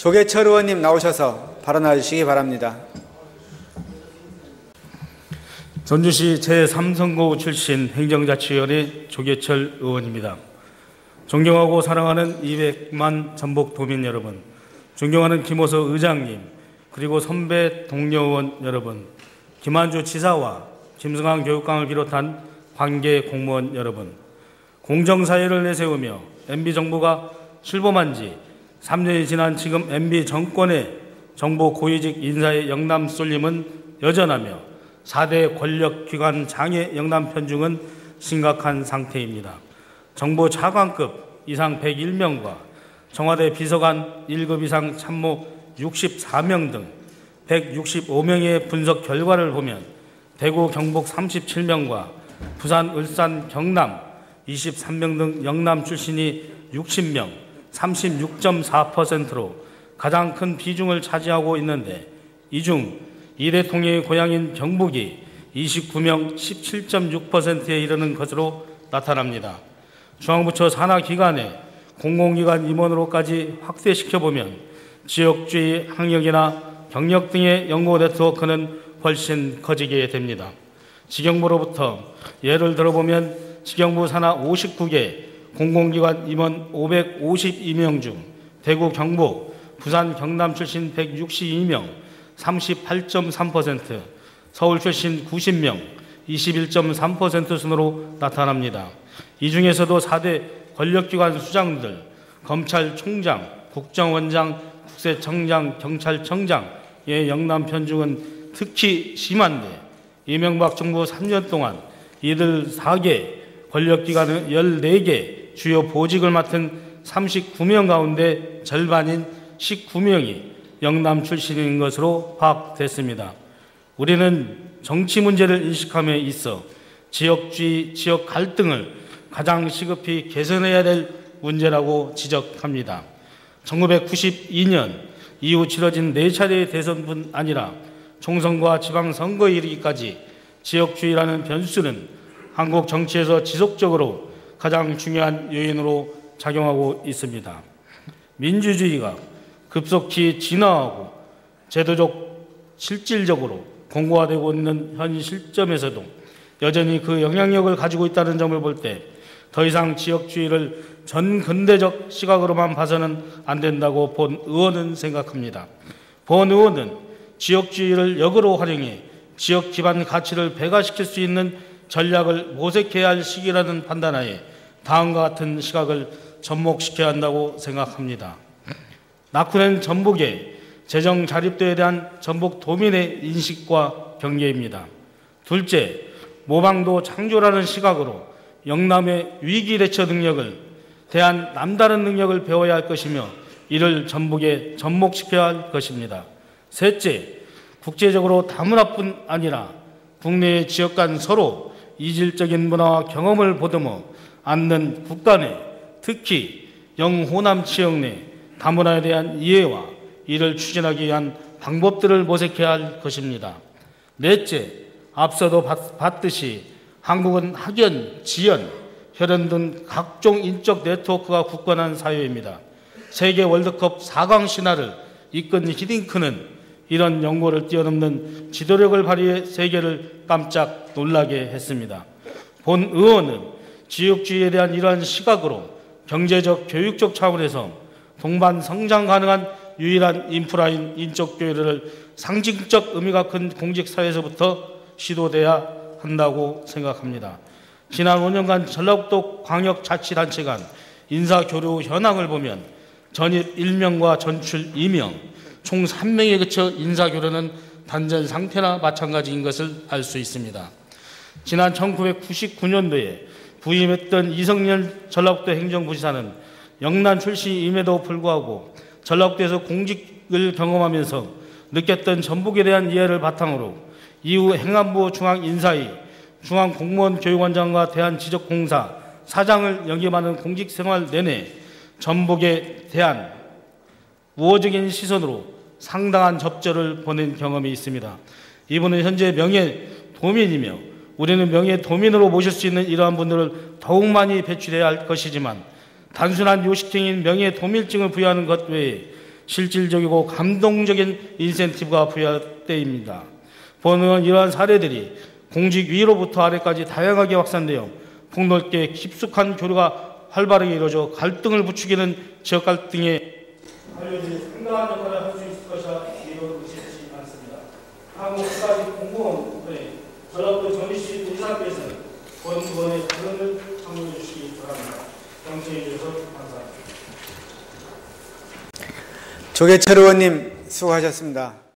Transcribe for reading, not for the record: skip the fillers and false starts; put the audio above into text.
조계철 의원님 나오셔서 발언해 주시기 바랍니다. 전주시 제3선거구 출신 행정자치위원회 조계철 의원입니다. 존경하고 사랑하는 200만 전북도민 여러분, 존경하는 김호서 의장님, 그리고 선배 동료 의원 여러분, 김한주 지사와 김승환 교육감을 비롯한 관계 공무원 여러분, 공정사회를 내세우며 MB정부가 출범한 지 3년이 지난 지금 MB정권의 정보 고위직 인사의 영남 쏠림은 여전하며 4대 권력기관 장애 영남 편중은 심각한 상태입니다. 정보 차관급 이상 101명과 청와대 비서관 1급 이상 참모 64명 등 165명의 분석 결과를 보면 대구, 경북 37명과 부산, 울산, 경남 23명 등 영남 출신이 60명, 36.4%로 가장 큰 비중을 차지하고 있는데, 이 중 이대통령의 고향인 경북이 29명, 17.6%에 이르는 것으로 나타납니다. 중앙부처 산하기관에 공공기관 임원으로까지 확대시켜보면 지역주의 학력이나 경력 등의 연고 네트워크는 훨씬 커지게 됩니다. 지경부로부터 예를 들어보면 지경부 산하 59개 공공기관 임원 552명 중 대구, 경북, 부산, 경남 출신 162명 38.3%, 서울 출신 90명 21.3% 순으로 나타납니다. 이 중에서도 4대 권력기관 수장들, 검찰총장, 국정원장, 국세청장, 경찰청장의 영남 편중은 특히 심한데, 이명박 정부 3년 동안 이들 4개 권력기관의 14개 주요 보직을 맡은 39명 가운데 절반인 19명이 영남 출신인 것으로 파악됐습니다. 우리는 정치 문제를 인식함에 있어 지역주의, 지역 갈등을 가장 시급히 개선해야 될 문제라고 지적합니다. 1992년 이후 치러진 4차례의 대선뿐 아니라 총선과 지방선거에 이르기까지 지역주의라는 변수는 한국 정치에서 지속적으로 가장 중요한 요인으로 작용하고 있습니다. 민주주의가 급속히 진화하고 제도적, 실질적으로 공고화되고 있는 현 시점에서도 여전히 그 영향력을 가지고 있다는 점을 볼 때 더 이상 지역주의를 전근대적 시각으로만 봐서는 안 된다고 본 의원은 생각합니다. 본 의원은 지역주의를 역으로 활용해 지역 기반 가치를 배가시킬 수 있는 전략을 모색해야 할 시기라는 판단하에 다음과 같은 시각을 접목시켜야 한다고 생각합니다. 낙후된 전북의 재정 자립도에 대한 전북 도민의 인식과 경계입니다. 둘째, 모방도 창조라는 시각으로 영남의 위기 대처 능력을 대한 남다른 능력을 배워야 할 것이며 이를 전북에 접목시켜야 할 것입니다. 셋째, 국제적으로 다문화뿐 아니라 국내의 지역 간 서로 이질적인 문화와 경험을 보듬어 안는 국가 내, 특히 영호남 지역 내 다문화에 대한 이해와 이를 추진하기 위한 방법들을 모색해야 할 것입니다. 넷째, 앞서도 봤듯이 한국은 학연, 지연, 혈연 등 각종 인적 네트워크가 굳건한 사회입니다. 세계 월드컵 4강 신화를 이끈 히딩크는 이런 연고를 뛰어넘는 지도력을 발휘해 세계를 깜짝 놀라게 했습니다. 본 의원은 지역주의에 대한 이러한 시각으로 경제적, 교육적 차원에서 동반 성장 가능한 유일한 인프라인 인적 교류를 상징적 의미가 큰 공직사회에서부터 시도돼야 한다고 생각합니다. 지난 5년간 전라북도 광역자치단체 간 인사교류 현황을 보면 전입 1명과 전출 2명, 총 3명에 그쳐 인사교류는 단전 상태나 마찬가지인 것을 알 수 있습니다. 지난 1999년도에 부임했던 이성열 전라북도 행정부지사는 영남 출신임에도 불구하고 전라북도에서 공직을 경험하면서 느꼈던 전북에 대한 이해를 바탕으로 이후 행안부 중앙인사위, 중앙공무원교육원장과 대한지적공사 사장을 역임하는 공직생활 내내 전북에 대한 우호적인 시선으로 상당한 접점을 보낸 경험이 있습니다. 이분은 현재 명예도민이며 우리는 명예도민으로 모실 수 있는 이러한 분들을 더욱 많이 배출해야 할 것이지만 단순한 요식행인 명예도민증을 부여하는 것 외에 실질적이고 감동적인 인센티브가 부여할 때입니다. 본 의원 이러한 사례들이 공직 위로부터 아래까지 다양하게 확산되어 폭넓게 깊숙한 교류가 활발하게 이루어져 갈등을 부추기는 지역 갈등에 관련된 상당한 역할을 할 수 있을 것이라 이로 의심치 않습니다. 향후 국가직 공무원의 전라도 전시시 의사께서는 본 의원의 발언을 참고해 주시기 바랍니다. 경청해 주셔서 감사합니다. 조계철 의원님 수고하셨습니다.